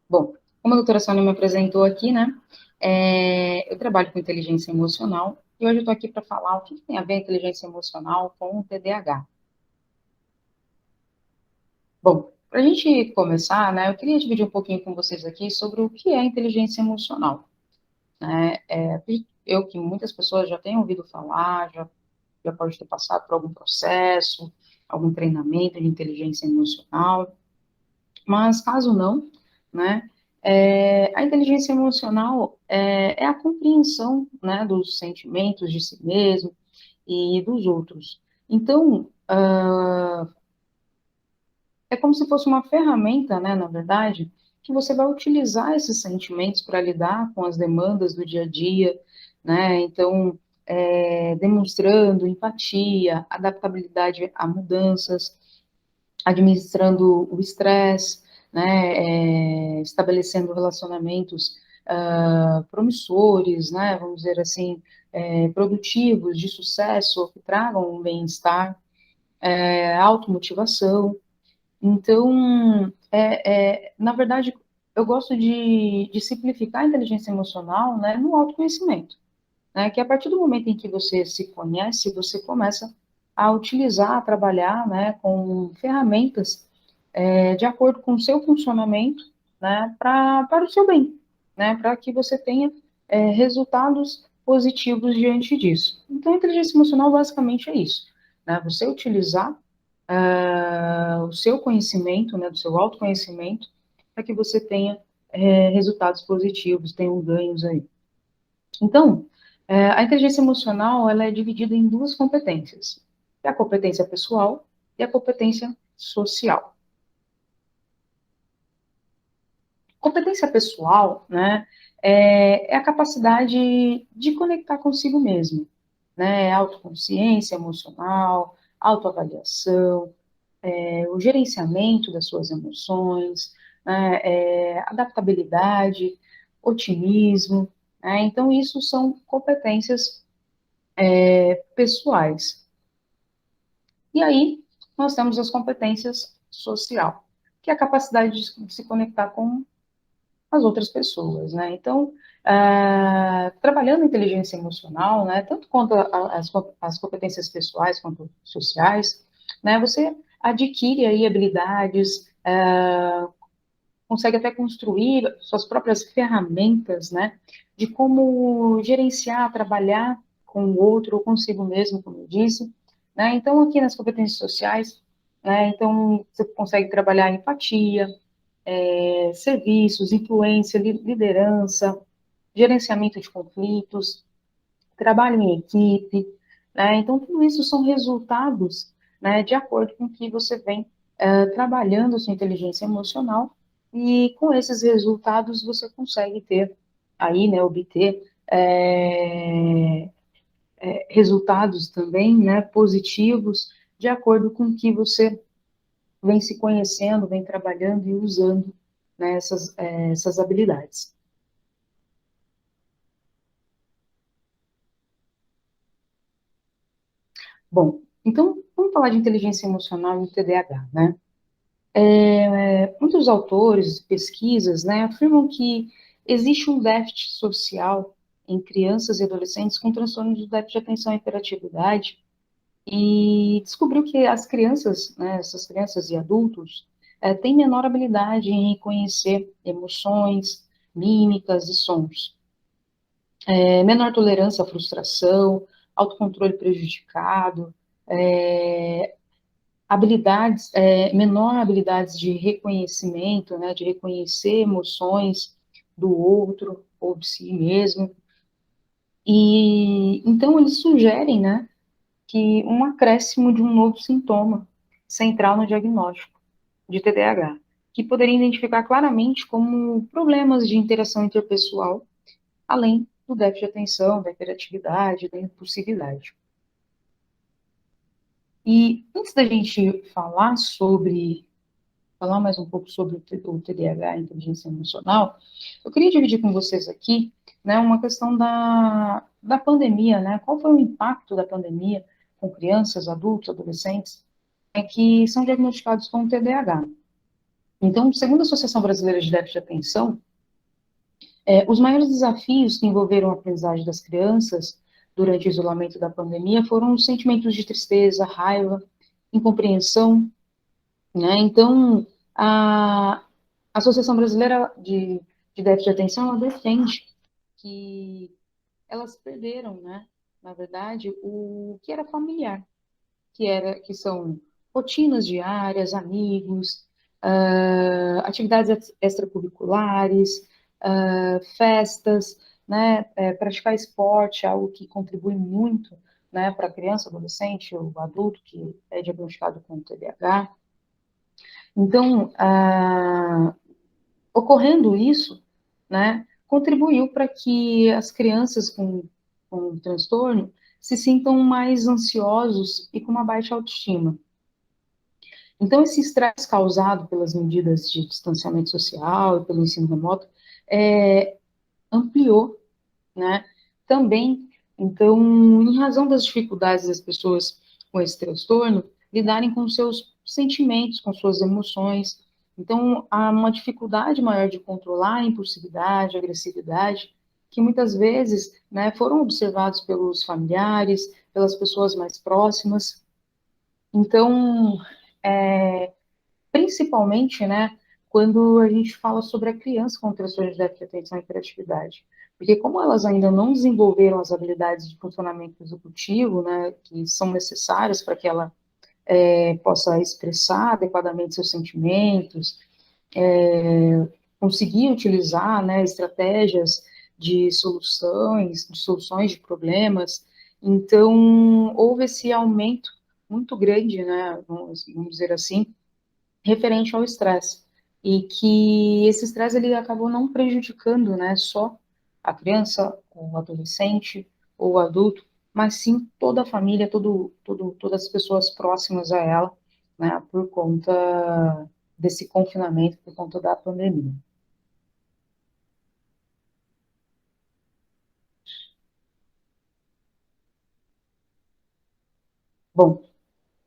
Bom, como a doutora Sônia me apresentou aqui, né, eu trabalho com inteligência emocional e hoje eu estou aqui para falar o que tem a ver a inteligência emocional com o TDAH. Bom, para a gente começar, né, eu queria dividir um pouquinho com vocês aqui sobre o que é inteligência emocional, né? Eu que muitas pessoas já têm ouvido falar, já pode ter passado por algum processo, algum treinamento de inteligência emocional, mas caso não, né, a inteligência emocional é a compreensão, né, dos sentimentos de si mesmo e dos outros. Então, é como se fosse uma ferramenta, né, na verdade, que você vai utilizar esses sentimentos para lidar com as demandas do dia a dia, né? Então, demonstrando empatia, adaptabilidade a mudanças, administrando o estresse, né, estabelecendo relacionamentos promissores, né, vamos dizer assim, produtivos, de sucesso, que tragam um bem-estar, automotivação. Então, na verdade, eu gosto de simplificar a inteligência emocional, né, no autoconhecimento, né, que a partir do momento em que você se conhece, você começa a utilizar, a trabalhar, né, com ferramentas de acordo com o seu funcionamento, né, para o seu bem, né, para que você tenha resultados positivos diante disso. Então, a inteligência emocional basicamente é isso, né, você utilizar o seu conhecimento, né, do seu autoconhecimento, para que você tenha resultados positivos, tenha ganhos aí. Então, a inteligência emocional ela é dividida em duas competências, que é a competência pessoal e a competência social. Competência pessoal, né, é a capacidade de conectar consigo mesmo, né, autoconsciência emocional, autoavaliação, o gerenciamento das suas emoções, né, adaptabilidade, otimismo, né, então isso são competências pessoais. E aí nós temos as competências social, que é a capacidade de se conectar com as outras pessoas, né? Então, trabalhando a inteligência emocional, né, tanto quanto as competências pessoais quanto sociais, né, você adquire aí habilidades, consegue até construir suas próprias ferramentas, né, de como gerenciar, trabalhar com o outro ou consigo mesmo, como eu disse, né? Então, aqui nas competências sociais, né, então você consegue trabalhar empatia, serviços, influência, liderança, gerenciamento de conflitos, trabalho em equipe, né? Então, tudo isso são resultados, né, de acordo com que você vem trabalhando sua inteligência emocional e com esses resultados você consegue ter aí, né, obter resultados também, né, positivos de acordo com que você vem se conhecendo, vem trabalhando e usando, né, essas habilidades. Bom, então vamos falar de inteligência emocional e o TDAH, né? Muitos autores, pesquisas, né, afirmam que existe um déficit social em crianças e adolescentes com transtorno de déficit de atenção e hiperatividade e descobriu que as crianças, né, essas crianças e adultos, têm menor habilidade em reconhecer emoções, mímicas e sons, menor tolerância à frustração, autocontrole prejudicado, menor habilidades de reconhecimento, né, de reconhecer emoções do outro ou de si mesmo. E então eles sugerem, né, que um acréscimo de um novo sintoma central no diagnóstico de TDAH, que poderia identificar claramente como problemas de interação interpessoal, além do déficit de atenção, da hiperatividade, da impulsividade. E antes da gente falar mais um pouco sobre o TDAH, a inteligência emocional, eu queria dividir com vocês aqui, né, uma questão da pandemia, né, qual foi o impacto da pandemia com crianças, adultos, adolescentes, que são diagnosticados com TDAH. Então, segundo a Associação Brasileira de Déficit de Atenção, os maiores desafios que envolveram a aprendizagem das crianças durante o isolamento da pandemia foram os sentimentos de tristeza, raiva, incompreensão, né? Então, a Associação Brasileira de Déficit de Atenção, ela defende que elas perderam, né, na verdade, o que era familiar, que são rotinas diárias, amigos, atividades extracurriculares, festas, né, praticar esporte, algo que contribui muito, né, para a criança, adolescente ou adulto que é diagnosticado com TDAH. Então, ocorrendo isso, né, contribuiu para que as crianças com transtorno se sintam mais ansiosos e com uma baixa autoestima. Então, esse estresse causado pelas medidas de distanciamento social e pelo ensino remoto ampliou, né, também. Então, em razão das dificuldades das pessoas com esse transtorno lidarem com seus sentimentos, com suas emoções, então há uma dificuldade maior de controlar a impulsividade, a agressividade, que muitas vezes, né, foram observados pelos familiares, pelas pessoas mais próximas. Então, principalmente, né, quando a gente fala sobre a criança com transtorno de déficit de atenção e hiperatividade. Porque como elas ainda não desenvolveram as habilidades de funcionamento executivo, né, que são necessárias para que ela possa expressar adequadamente seus sentimentos, conseguir utilizar, né, estratégias de soluções de problemas, então houve esse aumento muito grande, né, vamos dizer assim, referente ao estresse. E que esse estresse ele acabou não prejudicando, né, só a criança, o adolescente ou o adulto, mas sim toda a família, todas as pessoas próximas a ela, né, por conta desse confinamento, por conta da pandemia. Bom,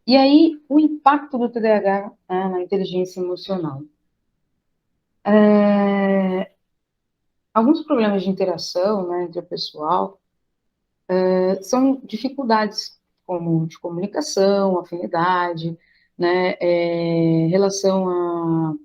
e aí o impacto do TDAH, né, na inteligência emocional. Alguns problemas de interação, né, interpessoal, são dificuldades como de comunicação, afinidade, né, relação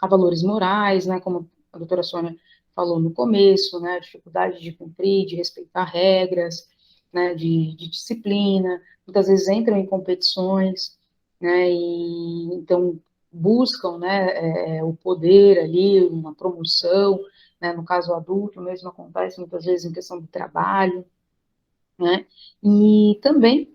a valores morais, né, como a doutora Sônia falou no começo, né, dificuldade de cumprir, de respeitar regras, né, de disciplina, muitas vezes entram em competições, né, e então buscam, né, o poder ali, uma promoção, né, no caso adulto mesmo acontece muitas vezes em questão de trabalho, né, e também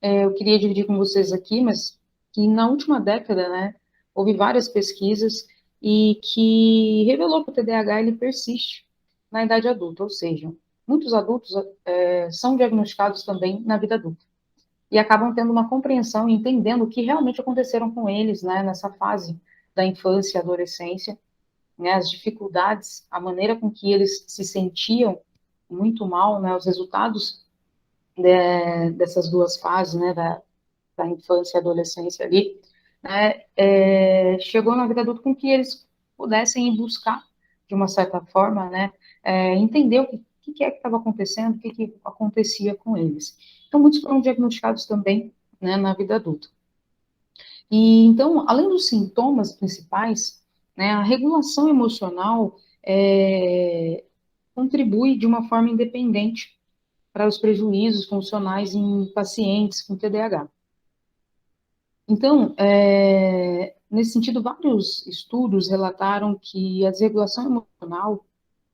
eu queria dividir com vocês aqui, mas que na última década, né, houve várias pesquisas e que revelou que o TDAH ele persiste na idade adulta, ou seja, muitos adultos são diagnosticados também na vida adulta e acabam tendo uma compreensão e entendendo o que realmente aconteceram com eles, né, nessa fase da infância e adolescência, né, as dificuldades, a maneira com que eles se sentiam muito mal, né, os resultados dessas duas fases, né, da infância e adolescência ali, né, chegou na vida adulta com que eles pudessem ir buscar, de uma certa forma, né, entender o que é que estava acontecendo, o que acontecia com eles. Então, muitos foram diagnosticados também, né, na vida adulta. E, então, além dos sintomas principais, né, a regulação emocional contribui de uma forma independente para os prejuízos funcionais em pacientes com TDAH. Então, nesse sentido, vários estudos relataram que a desregulação emocional,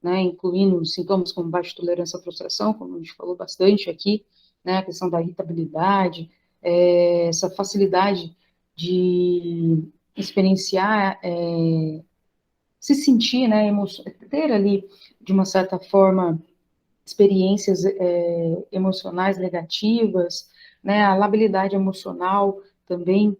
né, incluindo sintomas como baixa tolerância à frustração, como a gente falou bastante aqui, né, a questão da irritabilidade, essa facilidade de experienciar, se sentir, né, ter ali, de uma certa forma, experiências emocionais negativas, né, a labilidade emocional também,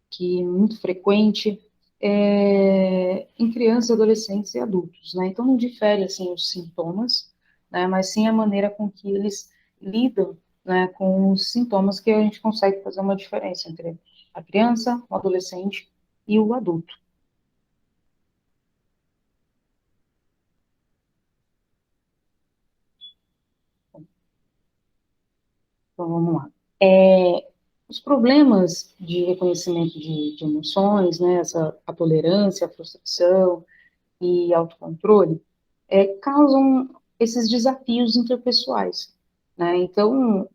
que é muito frequente em crianças, adolescentes e adultos, né? Então não difere assim os sintomas, né? Mas sim a maneira com que eles lidam, né, com os sintomas que a gente consegue fazer uma diferença entre a criança, o adolescente e o adulto. Então, vamos lá. Os problemas de reconhecimento de emoções, né, a tolerância, a frustração e autocontrole, causam esses desafios interpessoais, né? Então,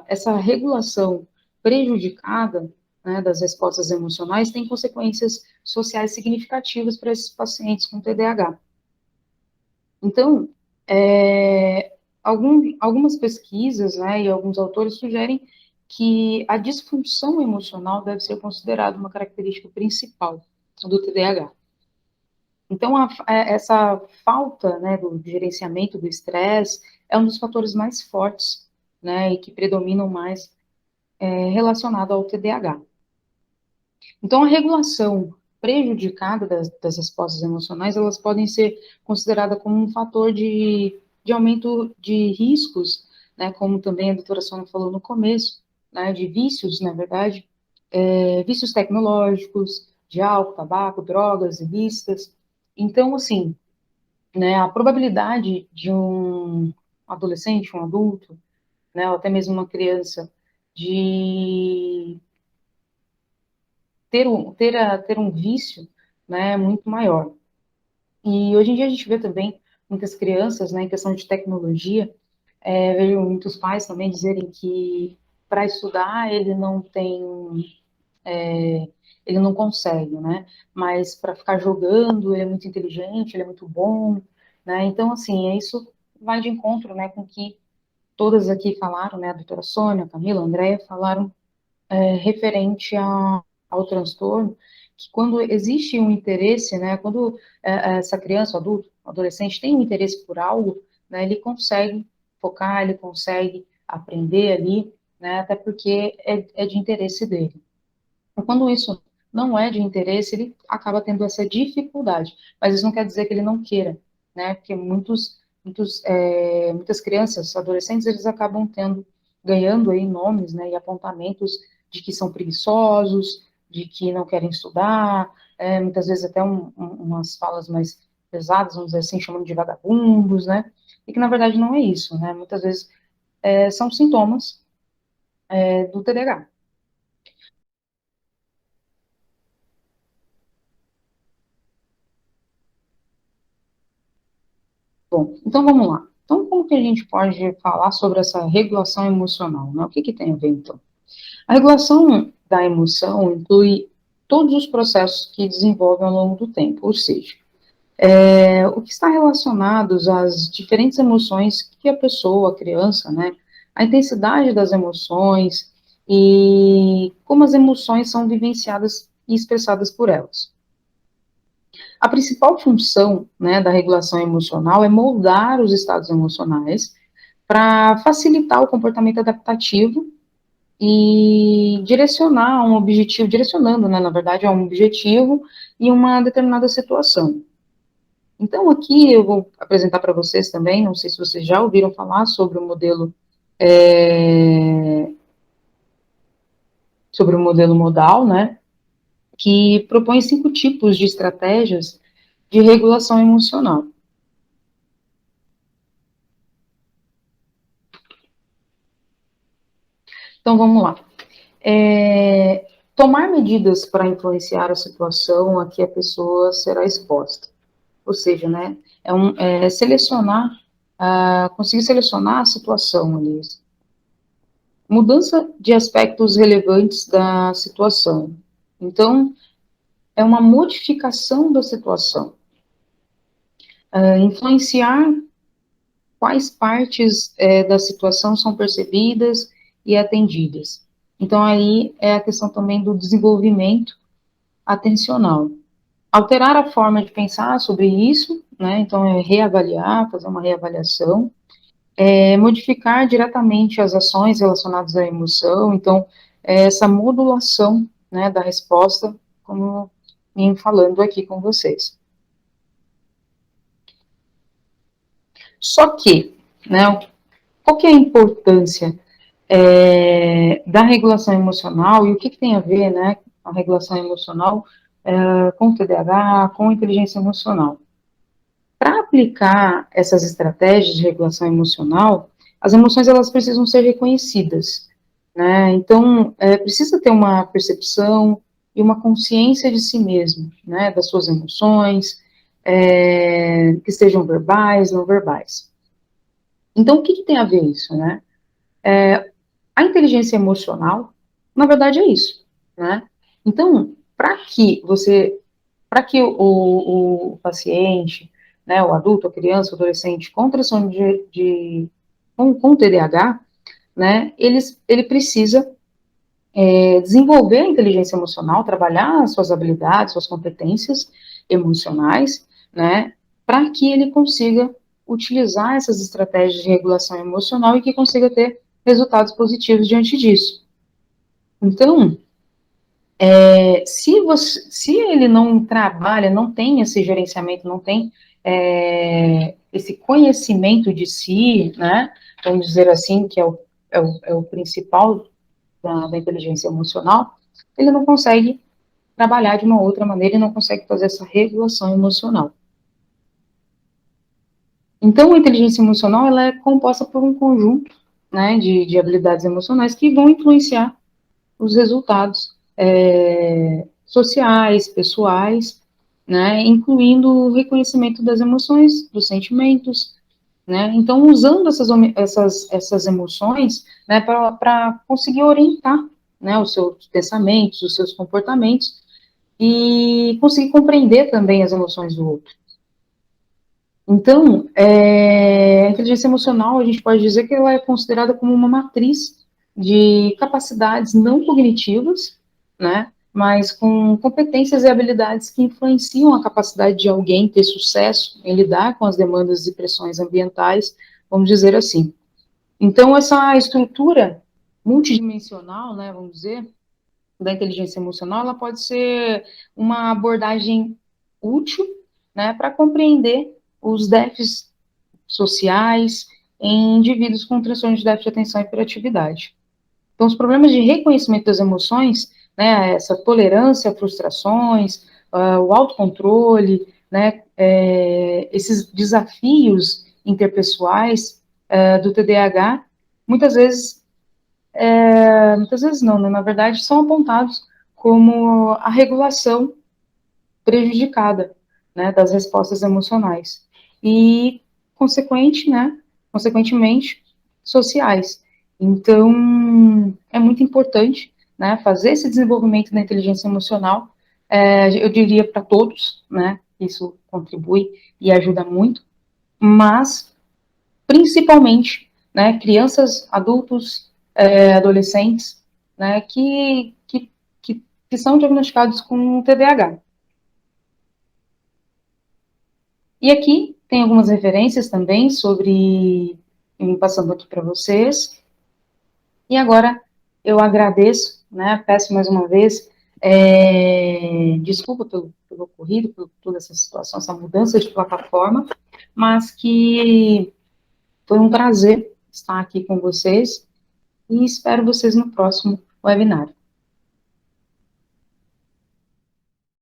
essa regulação prejudicada, né, das respostas emocionais tem consequências sociais significativas para esses pacientes com TDAH. Então, algumas pesquisas, né, e alguns autores sugerem que a disfunção emocional deve ser considerada uma característica principal do TDAH. Então, essa falta, né, do gerenciamento do estresse é um dos fatores mais fortes, né, e que predominam mais relacionado ao TDAH. Então, a regulação prejudicada das respostas emocionais, elas podem ser consideradas como um fator de aumento de riscos, né, como também a doutora Sônia falou no começo, né, de vícios, na verdade, vícios tecnológicos, de álcool, tabaco, drogas ilícitas. Então, assim, né, a probabilidade de um adolescente, um adulto, né, ou até mesmo uma criança, de ter um vício, né, é muito maior. E hoje em dia a gente vê também muitas crianças, né, em questão de tecnologia, vejo muitos pais também dizerem que para estudar ele não consegue, né, mas para ficar jogando ele é muito inteligente, ele é muito bom, né, então assim, isso vai de encontro, né, com que todas aqui falaram, né, a doutora Sônia, a Camila, a Andréia, falaram referente ao transtorno, que quando existe um interesse, né, quando essa criança, o adulto, o adolescente tem um interesse por algo, né, ele consegue focar, ele consegue aprender ali, né, até porque é de interesse dele. Então, quando isso não é de interesse, ele acaba tendo essa dificuldade, mas isso não quer dizer que ele não queira, né, porque muitas crianças, adolescentes, eles acabam ganhando aí nomes, né, e apontamentos de que são preguiçosos, de que não querem estudar, muitas vezes até umas falas mais pesadas, vamos dizer assim, chamando de vagabundos, né, e que na verdade não é isso, né, muitas vezes são sintomas do TDAH. Bom, então vamos lá. Então, como que a gente pode falar sobre essa regulação emocional, né? O que que tem a ver, então? A regulação da emoção inclui todos os processos que desenvolvem ao longo do tempo, ou seja, o que está relacionado às diferentes emoções que a pessoa, a criança, né, a intensidade das emoções e como as emoções são vivenciadas e expressadas por elas. A principal função, né, da regulação emocional é moldar os estados emocionais para facilitar o comportamento adaptativo e direcionar um objetivo, direcionando, né, na verdade, a um objetivo e uma determinada situação. Então, aqui eu vou apresentar para vocês também, não sei se vocês já ouviram falar é, sobre o modelo modal, né, que propõe 5 tipos de estratégias de regulação emocional. Então, vamos lá. Tomar medidas para influenciar a situação a que a pessoa será exposta. Ou seja, né, selecionar, conseguir selecionar a situação ali. Mudança de aspectos relevantes da situação. Então, é uma modificação da situação. Influenciar quais partes da situação são percebidas e atendidas. Então, aí é a questão também do desenvolvimento atencional. Alterar a forma de pensar sobre isso, né? Então, reavaliar, fazer uma reavaliação, modificar diretamente as ações relacionadas à emoção, então, essa modulação, né, da resposta, como vim falando aqui com vocês. Só que, né, qual que é a importância da regulação emocional e o que tem a ver, né, a regulação emocional com o TDAH, com a inteligência emocional? Para aplicar essas estratégias de regulação emocional, as emoções, elas precisam ser reconhecidas, né? Então, precisa ter uma percepção e uma consciência de si mesmo, né? Das suas emoções, que sejam verbais, não verbais. Então, o que, que tem a ver isso, né? A inteligência emocional, na verdade, é isso, né? Então, para que o paciente, né, o adulto, a criança, o adolescente com transtorno com TDAH, né, ele precisa desenvolver a inteligência emocional, trabalhar as suas habilidades, suas competências emocionais, né, para que ele consiga utilizar essas estratégias de regulação emocional e que consiga ter resultados positivos diante disso. Então, se ele não trabalha, não tem esse gerenciamento, não tem esse conhecimento de si, né, vamos dizer assim, que é o principal da inteligência emocional, ele não consegue trabalhar de uma outra maneira e não consegue fazer essa regulação emocional. Então, a inteligência emocional, ela é composta por um conjunto, né, de habilidades emocionais que vão influenciar os resultados sociais, pessoais, né, incluindo o reconhecimento das emoções, dos sentimentos, né, então usando essas emoções, né, para conseguir orientar, né, os seus pensamentos, os seus comportamentos e conseguir compreender também as emoções do outro. Então, a inteligência emocional, a gente pode dizer que ela é considerada como uma matriz de capacidades não cognitivas, né, mas com competências e habilidades que influenciam a capacidade de alguém ter sucesso em lidar com as demandas e pressões ambientais, vamos dizer assim. Então, essa estrutura multidimensional, né, vamos dizer, da inteligência emocional, ela pode ser uma abordagem útil, né, para compreender os déficits sociais em indivíduos com transtorno de déficit de atenção e hiperatividade. Então, os problemas de reconhecimento das emoções, né, essa tolerância a frustrações, o autocontrole, né, esses desafios interpessoais do TDAH, muitas vezes não, né, na verdade, são apontados como a regulação prejudicada, né, das respostas emocionais e consequentemente sociais. Então, é muito importante, né, fazer esse desenvolvimento da inteligência emocional. Eu diria para todos, né, isso contribui e ajuda muito, mas principalmente, né, crianças, adultos, adolescentes, né, que são diagnosticados com TDAH. E aqui tem algumas referências também sobre, passando aqui para vocês. E agora eu agradeço, né, peço mais uma vez, desculpa pelo ocorrido, por toda essa situação, essa mudança de plataforma, mas que foi um prazer estar aqui com vocês e espero vocês no próximo webinar.